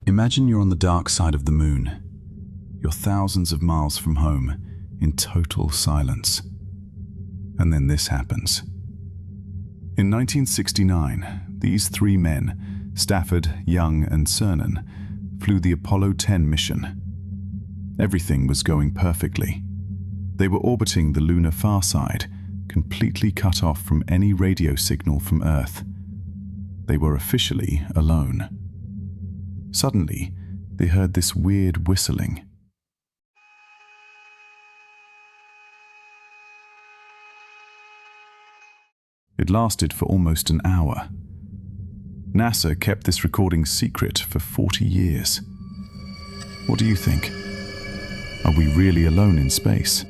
Imagine you're on the dark side of the moon. You're thousands of miles from home, in total silence. And then this happens. In 1969, these three men, Stafford, Young, and Cernan, flew the Apollo 10 mission. Everything was going perfectly. They were orbiting the lunar far side, completely cut off from any radio signal from Earth. They were officially alone. Suddenly, they heard this weird whistling. It lasted for almost an hour. NASA kept this recording secret for 40 years. What do you think? Are we really alone in space?